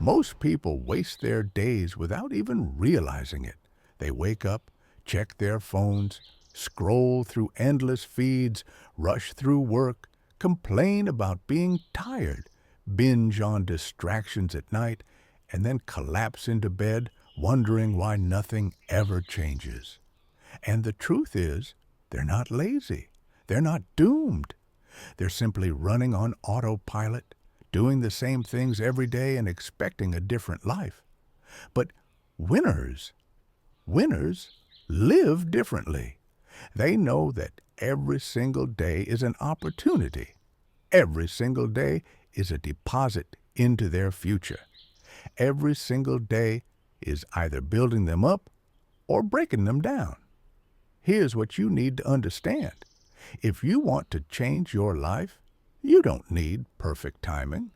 Most people waste their days without even realizing it. They wake up, check their phones, scroll through endless feeds, rush through work, complain about being tired, binge on distractions at night, and then collapse into bed wondering why nothing ever changes. And the truth is, they're not lazy. They're not doomed. They're simply running on autopilot, doing the same things every day and expecting a different life. But winners live differently. They know that every single day is an opportunity. Every single day is a deposit into their future. Every single day is either building them up or breaking them down. Here's what you need to understand. If you want to change your life, you don't need perfect timing.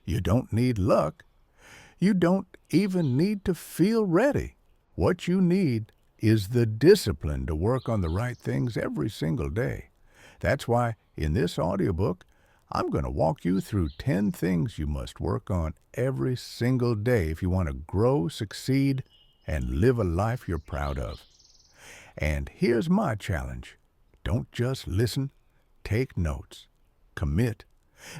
You don't need luck. You don't even need to feel ready. What you need is the discipline to work on the right things every single day. That's why in this audiobook, I'm going to walk you through 10 things you must work on every single day if you want to grow, succeed, and live a life you're proud of. And here's my challenge. Don't just listen, take notes, commit,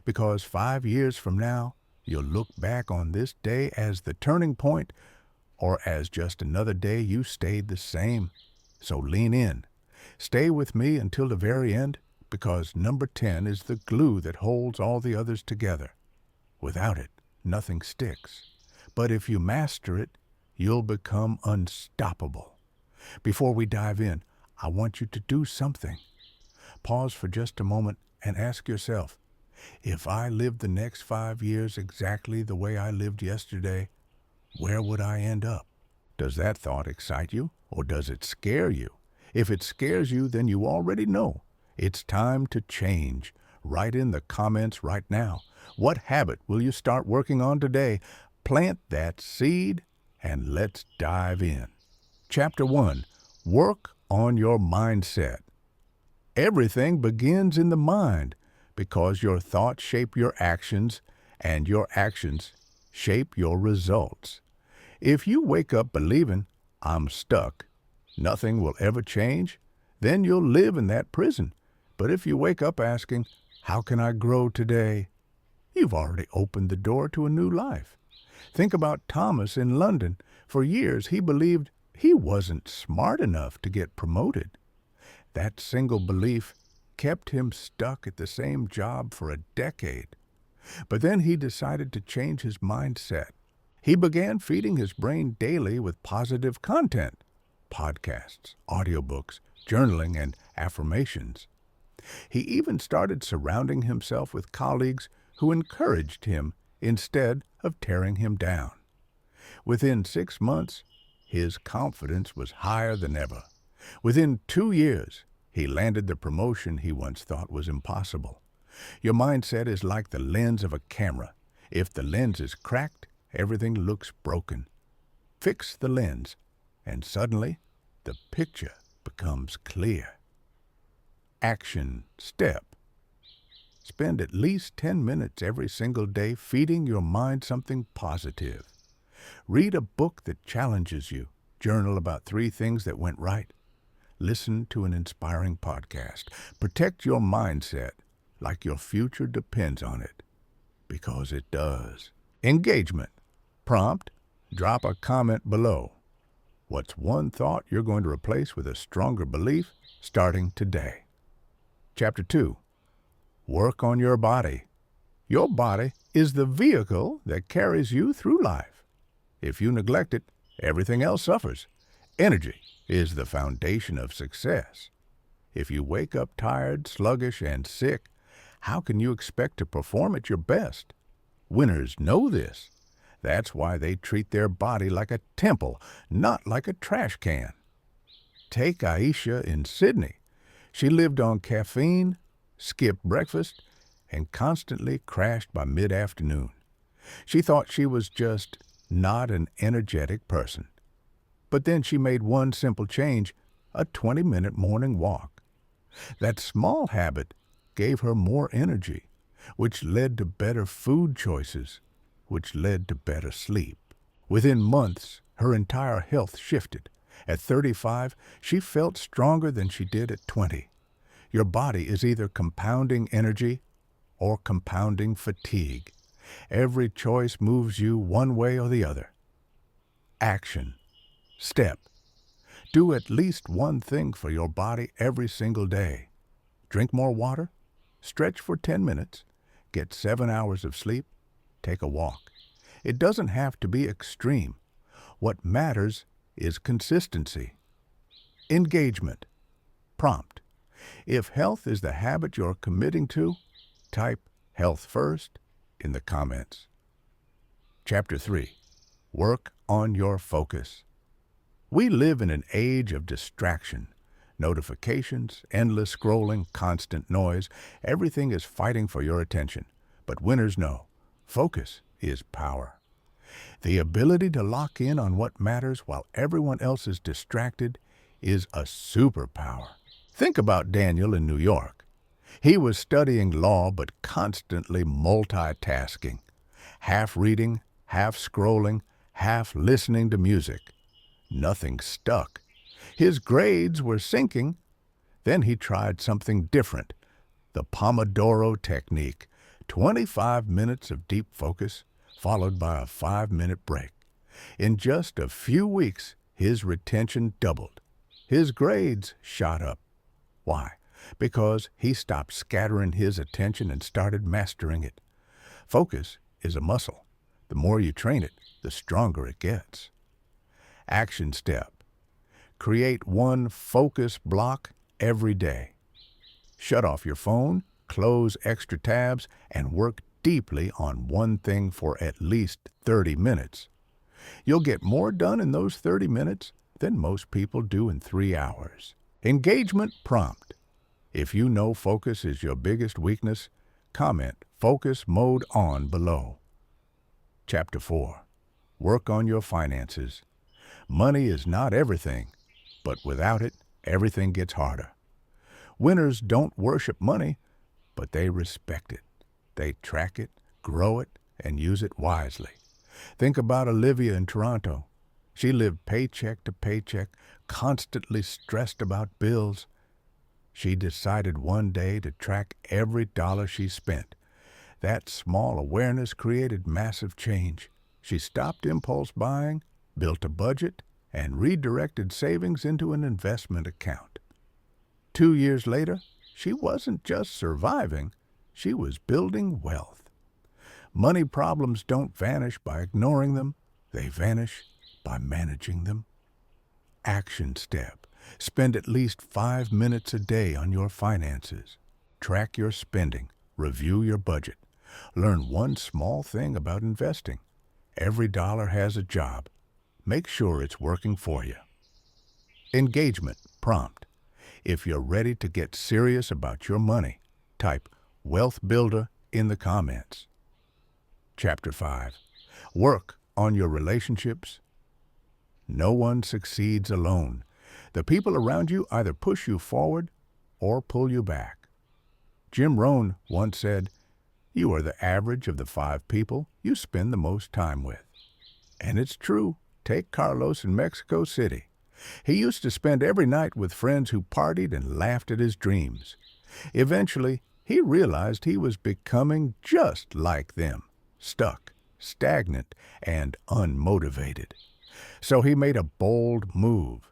because 5 years from now, you'll look back on this day as the turning point or as just another day you stayed the same. So lean in. Stay with me until the very end, because number 10 is the glue that holds all the others together. Without it, nothing sticks. But if you master it, you'll become unstoppable. Before we dive in, I want you to do something. Pause for just a moment and ask yourself, if I lived the next 5 years exactly the way I lived yesterday, where would I end up? Does that thought excite you, or does it scare you? If it scares you, then you already know. It's time to change. Write in the comments right now. What habit will you start working on today? Plant that seed, and let's dive in. Chapter 1. Work on your mindset. Everything begins in the mind because your thoughts shape your actions and your actions shape your results. If you wake up believing, I'm stuck, nothing will ever change, then you'll live in that prison. But if you wake up asking, how can I grow today? You've already opened the door to a new life. Think about Thomas in London. For years, he believed he wasn't smart enough to get promoted. That single belief kept him stuck at the same job for a decade. But then he decided to change his mindset. He began feeding his brain daily with positive content, podcasts, audiobooks, journaling, and affirmations. He even started surrounding himself with colleagues who encouraged him instead of tearing him down. Within 6 months, his confidence was higher than ever. Within 2 years, he landed the promotion he once thought was impossible. Your mindset is like the lens of a camera. If the lens is cracked, everything looks broken. Fix the lens, and suddenly, the picture becomes clear. Action step. Spend at least 10 minutes every single day feeding your mind something positive. Read a book that challenges you. Journal about 3 things that went right. Listen to an inspiring podcast. Protect your mindset like your future depends on it, because it does. Engagement. Prompt. Drop a comment below. What's one thought you're going to replace with a stronger belief starting today? Chapter 2. Work on your body. Your body is the vehicle that carries you through life. If you neglect it, everything else suffers. Energy is the foundation of success. If you wake up tired, sluggish, and sick, how can you expect to perform at your best? Winners know this. That's why they treat their body like a temple, not like a trash can. Take Aisha in Sydney. She lived on caffeine, skipped breakfast, and constantly crashed by mid-afternoon. She thought she was just not an energetic person. But then she made one simple change, a 20-minute morning walk. That small habit gave her more energy, which led to better food choices, which led to better sleep. Within months, her entire health shifted. At 35, she felt stronger than she did at 20. Your body is either compounding energy or compounding fatigue. Every choice moves you one way or the other. Action. Step. Do at least one thing for your body every single day. Drink more water. Stretch for 10 minutes. Get 7 hours of sleep. Take a walk. It doesn't have to be extreme. What matters is consistency. Engagement. Prompt. If health is the habit you're committing to, type health first in the comments. Chapter 3. Work on your focus. We live in an age of distraction. Notifications, endless scrolling, constant noise. Everything is fighting for your attention. But winners know, focus is power. The ability to lock in on what matters while everyone else is distracted is a superpower. Think about Daniel in New York. He was studying law but constantly multitasking, half reading, half scrolling, half listening to music. Nothing stuck. His grades were sinking. Then he tried something different, the Pomodoro technique, 25 minutes of deep focus, followed by a 5-minute break. In just a few weeks, his retention doubled. His grades shot up. Why? Because he stopped scattering his attention and started mastering it. Focus is a muscle. The more you train it, the stronger it gets. Action step. Create one focus block every day. Shut off your phone, close extra tabs, and work deeply on one thing for at least 30 minutes. You'll get more done in those 30 minutes than most people do in 3 hours. Engagement prompt. If you know focus is your biggest weakness, comment focus mode on below. Chapter 4. Work on your finances. Money is not everything, but without it, everything gets harder. Winners don't worship money, but they respect it. They track it, grow it, and use it wisely. Think about Olivia in Toronto. She lived paycheck to paycheck, constantly stressed about bills. She decided one day to track every dollar she spent. That small awareness created massive change. She stopped impulse buying, built a budget, and redirected savings into an investment account. 2 years later, she wasn't just surviving, she was building wealth. Money problems don't vanish by ignoring them, they vanish by managing them. Action step. Spend at least 5 minutes a day on your finances. Track your spending. Review your budget. Learn one small thing about investing. Every dollar has a job. Make sure it's working for you. Engagement prompt. If you're ready to get serious about your money, type Wealth Builder in the comments. Chapter 5. Work on your relationships. No one succeeds alone. The people around you either push you forward or pull you back. Jim Rohn once said, "You are the average of the 5 people you spend the most time with." And it's true. Take Carlos in Mexico City. He used to spend every night with friends who partied and laughed at his dreams. Eventually, he realized he was becoming just like them, stuck, stagnant, and unmotivated. So he made a bold move.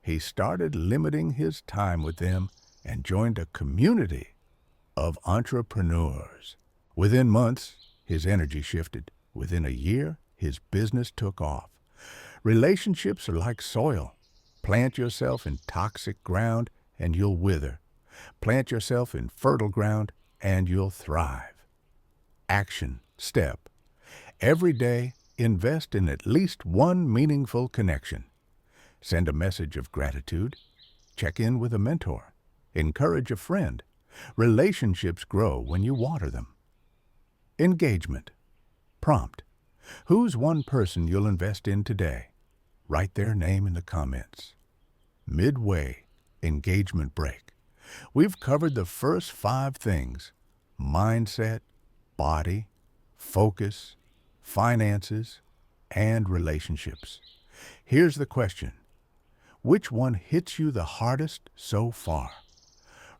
He started limiting his time with them and joined a community of entrepreneurs. Within months, his energy shifted. Within a year, his business took off. Relationships are like soil. Plant yourself in toxic ground and you'll wither. Plant yourself in fertile ground and you'll thrive. Action step. Every day, invest in at least one meaningful connection. Send a message of gratitude. Check in with a mentor. Encourage a friend. Relationships grow when you water them. Engagement. Prompt. Who's one person you'll invest in today? Write their name in the comments. Midway. Engagement break. We've covered the first 5 things: mindset, body, focus, finances, and relationships. Here's the question. Which one hits you the hardest so far?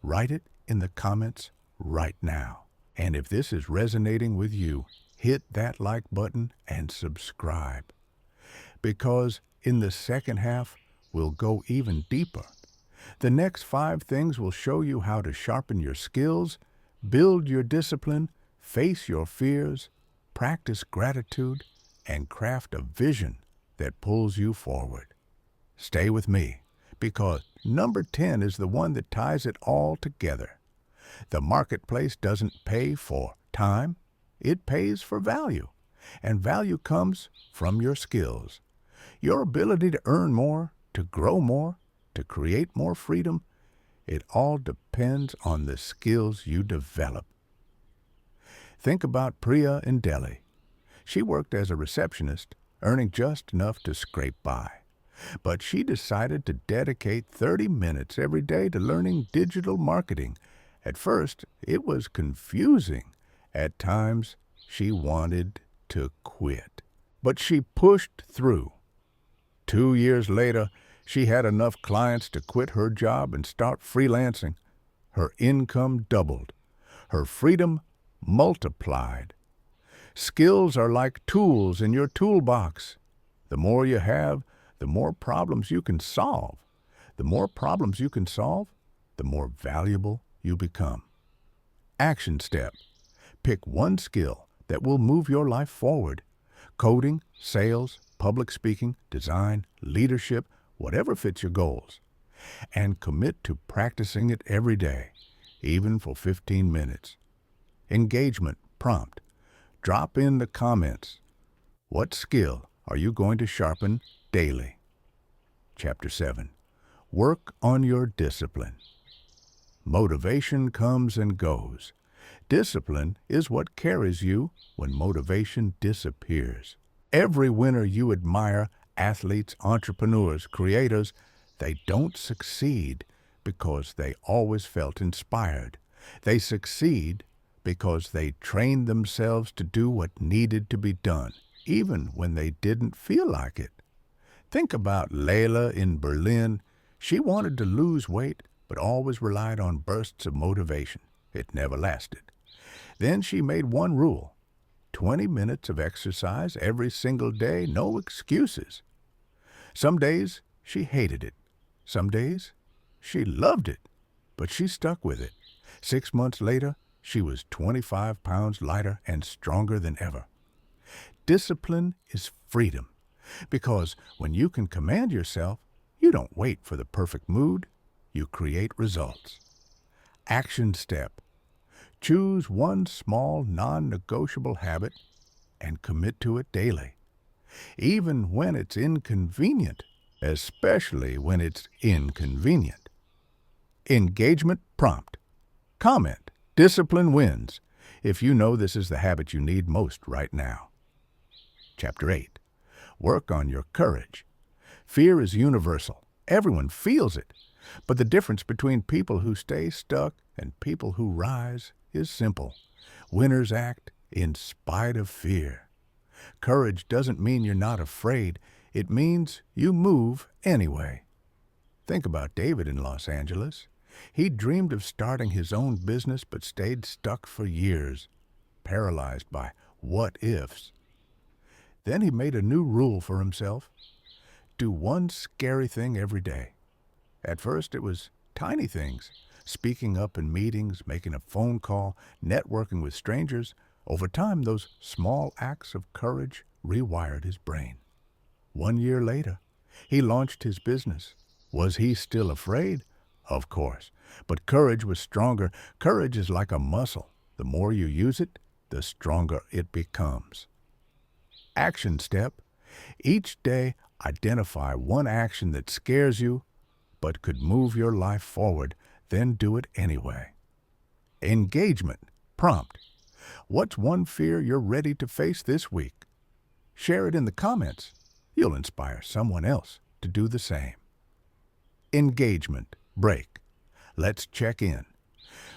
Write it in the comments right now. And if this is resonating with you, hit that like button and subscribe. Because in the second half, we'll go even deeper. The next 5 things will show you how to sharpen your skills, build your discipline, face your fears, practice gratitude, and craft a vision that pulls you forward. Stay with me, because number 10 is the one that ties it all together. The marketplace doesn't pay for time, it pays for value. And value comes from your skills. Your ability to earn more, to grow more, to create more freedom, it all depends on the skills you develop. Think about Priya in Delhi. She worked as a receptionist, earning just enough to scrape by. But she decided to dedicate 30 minutes every day to learning digital marketing. At first, it was confusing. At times, she wanted to quit. But she pushed through. 2 years later, she had enough clients to quit her job and start freelancing. Her income doubled. Her freedom multiplied. Skills are like tools in your toolbox. The more you have, the more problems you can solve. The more problems you can solve, the more valuable you become. Action step. Pick one skill that will move your life forward. Coding, sales, public speaking, design, leadership, whatever fits your goals. And commit to practicing it every day, even for 15 minutes. Engagement prompt. Drop in the comments. What skill are you going to sharpen daily? Chapter 7. Work on your discipline. Motivation comes and goes. Discipline is what carries you when motivation disappears. Every winner you admire, athletes, entrepreneurs, creators, they don't succeed because they always felt inspired. They succeed because they trained themselves to do what needed to be done, even when they didn't feel like it. Think about Layla in Berlin. She wanted to lose weight, but always relied on bursts of motivation. It never lasted. Then she made one rule: 20 minutes of exercise every single day, no excuses. Some days she hated it. Some days she loved it, but she stuck with it. 6 months later, she was 25 pounds lighter and stronger than ever. Discipline is freedom, because when you can command yourself, you don't wait for the perfect mood, you create results. Action step. Choose one small, non-negotiable habit and commit to it daily, even when it's inconvenient, especially when it's inconvenient. Engagement prompt. Comment. Discipline wins, if you know this is the habit you need most right now. Chapter 8. Work on your courage. Fear is universal. Everyone feels it. But the difference between people who stay stuck and people who rise is simple. Winners act in spite of fear. Courage doesn't mean you're not afraid. It means you move anyway. Think about David in Los Angeles. He dreamed of starting his own business but stayed stuck for years, paralyzed by what-ifs. Then he made a new rule for himself. Do one scary thing every day. At first it was tiny things, speaking up in meetings, making a phone call, networking with strangers. Over time, those small acts of courage rewired his brain. 1 year later, he launched his business. Was he still afraid? Of course. But courage was stronger. Courage is like a muscle. The more you use it, the stronger it becomes. Action step. Each day, identify one action that scares you but could move your life forward, then do it anyway. Engagement prompt. What's one fear you're ready to face this week? Share it in the comments. You'll inspire someone else to do the same. Engagement break. Let's check in.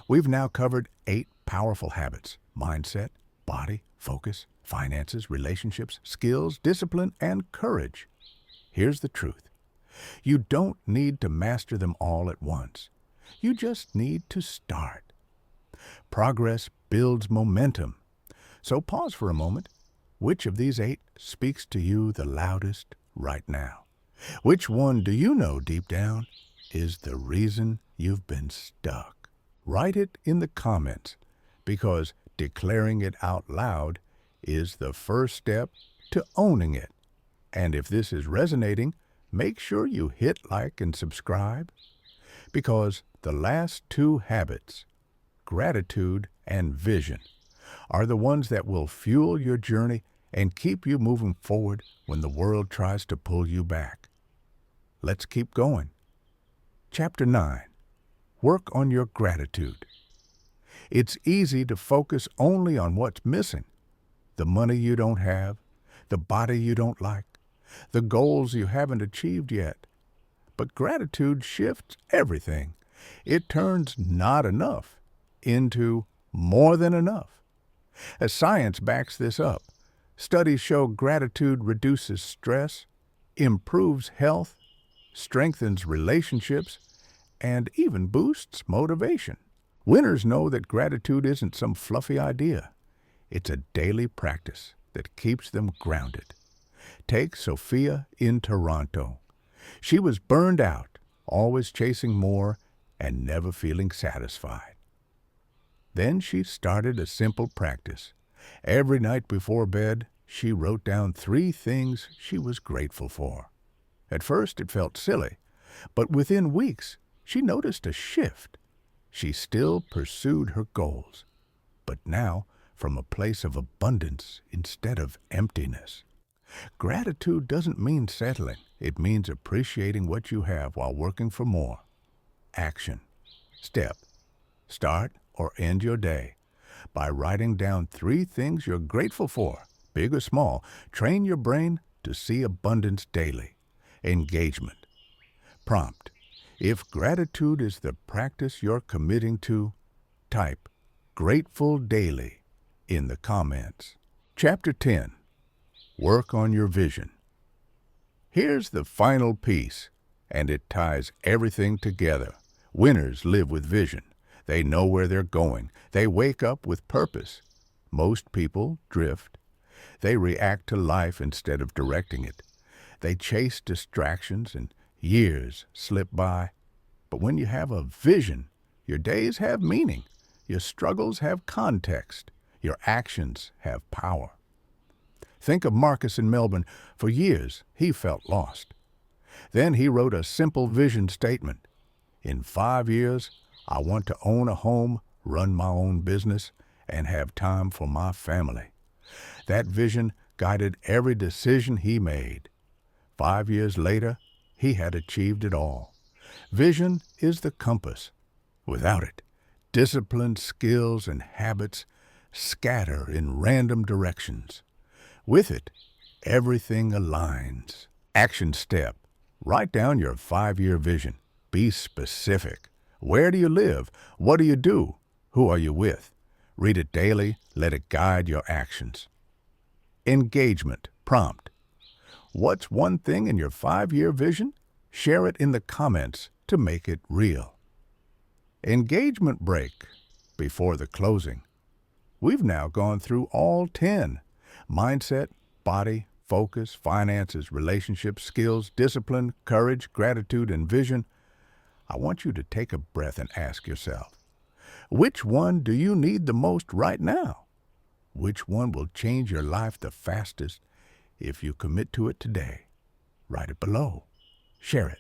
We've now covered 8 powerful habits: mindset, body, focus, finances, relationships, skills, discipline, and courage. Here's the truth. You don't need to master them all at once. You just need to start. Progress builds momentum. So pause for a moment. Which of these 8 speaks to you the loudest right now? Which one do you know deep down is the reason you've been stuck? Write it in the comments, because declaring it out loud is the first step to owning it. And if this is resonating, make sure you hit like and subscribe, because the last 2 habits, gratitude and vision, are the ones that will fuel your journey and keep you moving forward when the world tries to pull you back. Let's keep going. Chapter 9. Work on your gratitude. It's easy to focus only on what's missing. The money you don't have, the body you don't like, the goals you haven't achieved yet. But gratitude shifts everything. It turns not enough into more than enough. As science backs this up, studies show gratitude reduces stress, improves health, strengthens relationships, and even boosts motivation. Winners know that gratitude isn't some fluffy idea. It's a daily practice that keeps them grounded. Take Sophia in Toronto. She was burned out, always chasing more and never feeling satisfied. Then she started a simple practice. Every night before bed, she wrote down 3 things she was grateful for. At first, it felt silly, but within weeks, she noticed a shift. She still pursued her goals, but now from a place of abundance instead of emptiness. Gratitude doesn't mean settling. It means appreciating what you have while working for more. Action. Step. Start or end your day by writing down 3 things you're grateful for, big or small. Train your brain to see abundance daily. Engagement. Prompt. If gratitude is the practice you're committing to, type "grateful daily" in the comments. Chapter 10. Work on your vision. Here's the final piece, and it ties everything together. Winners live with vision. They know where they're going. They wake up with purpose. Most people drift. They react to life instead of directing it. They chase distractions and years slip by. But when you have a vision, your days have meaning. Your struggles have context. Your actions have power. Think of Marcus in Melbourne. For years, he felt lost. Then he wrote a simple vision statement. In 5 years, I want to own a home, run my own business, and have time for my family. That vision guided every decision he made. 5 years later, he had achieved it all. Vision is the compass. Without it, discipline, skills, and habits scatter in random directions. With it, everything aligns. Action step. Write down your 5-year vision. Be specific. Where do you live? What do you do? Who are you with? Read it daily. Let it guide your actions. Engagement. Prompt. What's one thing in your 5-year vision? Share it in the comments to make it real. Engagement break before the closing. We've now gone through all 10. Mindset, body, focus, finances, relationships, skills, discipline, courage, gratitude, and vision. I want you to take a breath and ask yourself, which one do you need the most right now? Which one will change your life the fastest if you commit to it today? Write it below. Share it,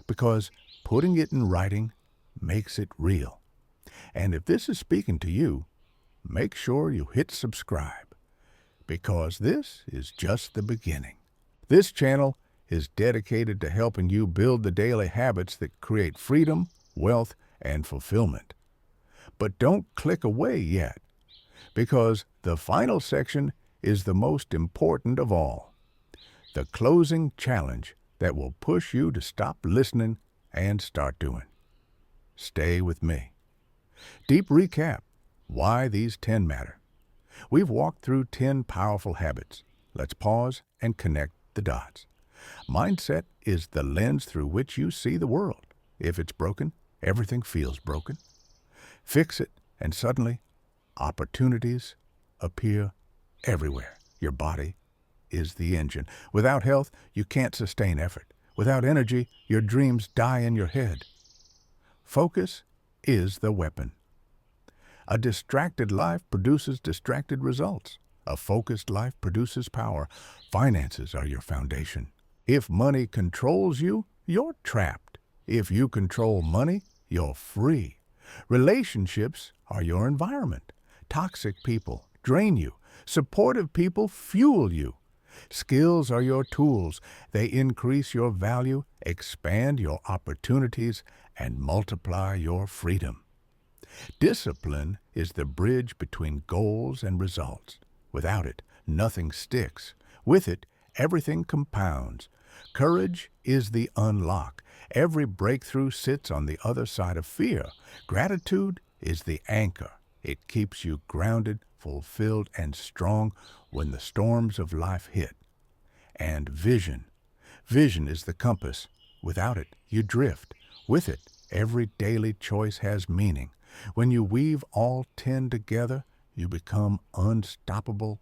because putting it in writing makes it real. And if this is speaking to you, make sure you hit subscribe, because this is just the beginning. This channel is dedicated to helping you build the daily habits that create freedom, wealth, and fulfillment. But don't click away yet, because the final section is the most important of all. The closing challenge that will push you to stop listening and start doing. Stay with me. Deep recap. Why these 10 matter. We've walked through 10 powerful habits. Let's pause and connect the dots. Mindset is the lens through which you see the world. If it's broken, everything feels broken. Fix it, and suddenly, opportunities appear everywhere. Your body is the engine. Without health, you can't sustain effort. Without energy, your dreams die in your head. Focus is the weapon. A distracted life produces distracted results. A focused life produces power. Finances are your foundation. If money controls you, you're trapped. If you control money, you're free. Relationships are your environment. Toxic people drain you. Supportive people fuel you. Skills are your tools. They increase your value, expand your opportunities, and multiply your freedom. Discipline is the bridge between goals and results. Without it, nothing sticks. With it, everything compounds. Courage is the unlock. Every breakthrough sits on the other side of fear. Gratitude is the anchor. It keeps you grounded, fulfilled, and strong when the storms of life hit. And vision. Vision is the compass. Without it, you drift. With it, every daily choice has meaning. When you weave all 10 together, you become unstoppable.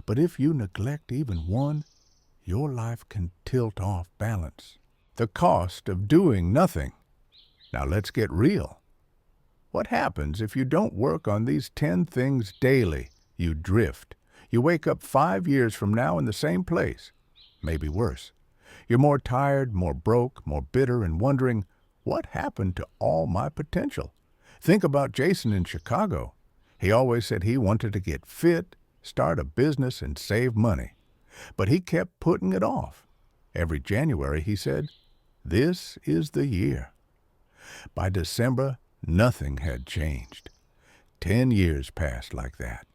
But if you neglect even one, your life can tilt off balance. The cost of doing nothing. Now let's get real. What happens if you don't work on these 10 things daily? You drift. You wake up 5 years from now in the same place. Maybe worse. You're more tired, more broke, more bitter, and wondering, what happened to all my potential? Think about Jason in Chicago. He always said he wanted to get fit, start a business, and save money. But he kept putting it off. Every January, he said, "This is the year." By December, nothing had changed. 10 years passed like that.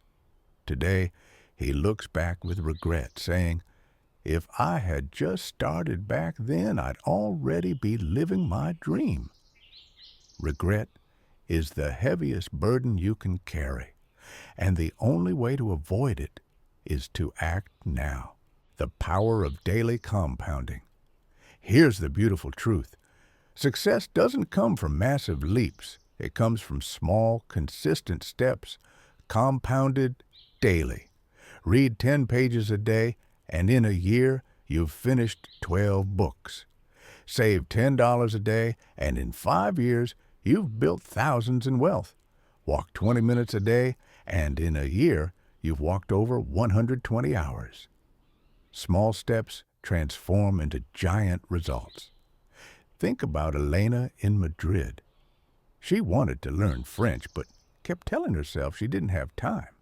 Today, he looks back with regret, saying, "If I had just started back then, I'd already be living my dream." Regret is the heaviest burden you can carry, and the only way to avoid it is to act now. The power of daily compounding. Here's the beautiful truth. Success doesn't come from massive leaps. It comes from small, consistent steps, compounded daily. Read 10 pages a day, and in a year, you've finished 12 books. Save $10 a day, and in 5 years, you've built thousands in wealth. Walk 20 minutes a day, and in a year, you've walked over 120 hours. Small steps transform into giant results. Think about Elena in Madrid. She wanted to learn French, but kept telling herself she didn't have time.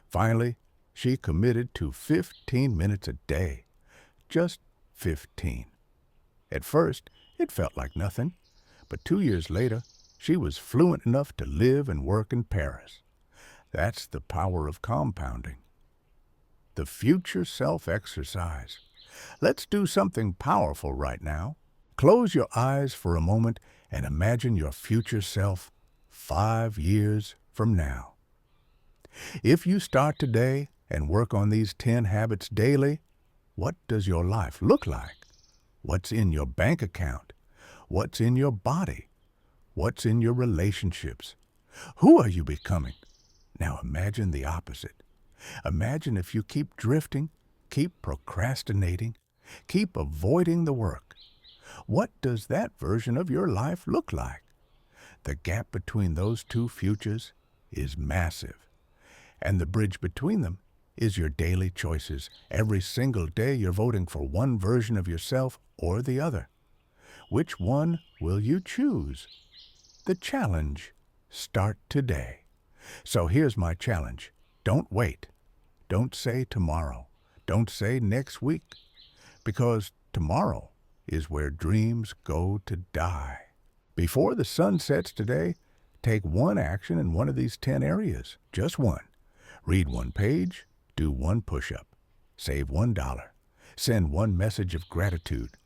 Finally, she committed to 15 minutes a day. Just 15. At first, it felt like nothing, but 2 years later, she was fluent enough to live and work in Paris. That's the power of compounding. The future self exercise. Let's do something powerful right now. Close your eyes for a moment and imagine your future self 5 years from now. If you start today and work on these 10 habits daily, what does your life look like? What's in your bank account? What's in your body? What's in your relationships? Who are you becoming? Now imagine the opposite. Imagine if you keep drifting, keep procrastinating, keep avoiding the work. What does that version of your life look like? The gap between those two futures is massive, and the bridge between them is your daily choices. Every single day you're voting for one version of yourself or the other. Which one will you choose? The challenge. Start today. So here's my challenge. Don't wait. Don't say tomorrow. Don't say next week. Because tomorrow is where dreams go to die. Before the sun sets today, take one action in one of these 10 areas. Just one. Read one page. Do one push-up. Save $1. Send one message of gratitude.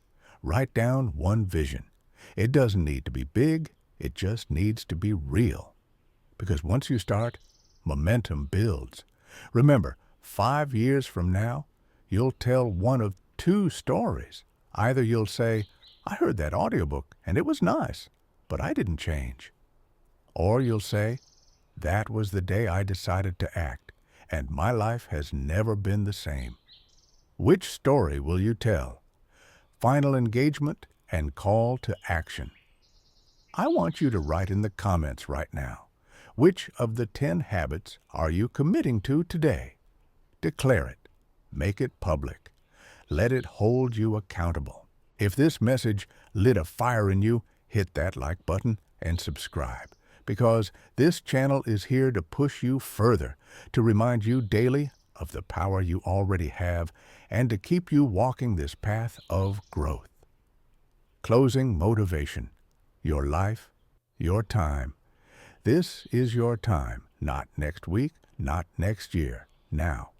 Write down one vision. It doesn't need to be big. It just needs to be real. Because once you start, momentum builds. Remember, 5 years from now, you'll tell one of two stories. Either you'll say, I heard that audiobook and it was nice, but I didn't change. Or you'll say, that was the day I decided to act, and my life has never been the same. Which story will you tell? Final engagement and call to action. I want you to write in the comments right now. Which of the 10 habits are you committing to today? Declare it. Make it public. Let it hold you accountable. If this message lit a fire in you, hit that like button and subscribe, because this channel is here to push you further, to remind you daily of the power you already have, and to keep you walking this path of growth. Closing motivation. Your life, your time. This is your time, not next week, not next year, now.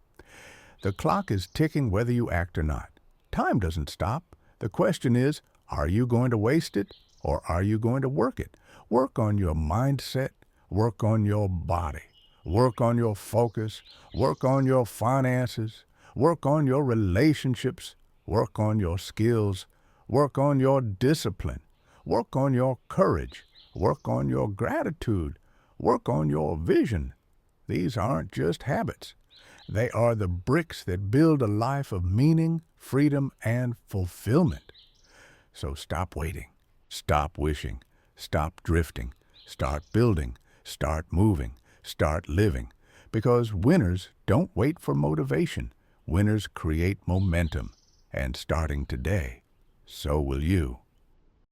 The clock is ticking whether you act or not. Time doesn't stop. The question is, are you going to waste it or are you going to work it? Work on your mindset, work on your body, work on your focus, work on your finances, work on your relationships, work on your skills, work on your discipline, work on your courage, work on your gratitude, work on your vision. These aren't just habits. They are the bricks that build a life of meaning, freedom, and fulfillment. So stop waiting, stop wishing, stop drifting, start building, start moving, start living. Because winners don't wait for motivation. Winners create momentum. And starting today, so will you.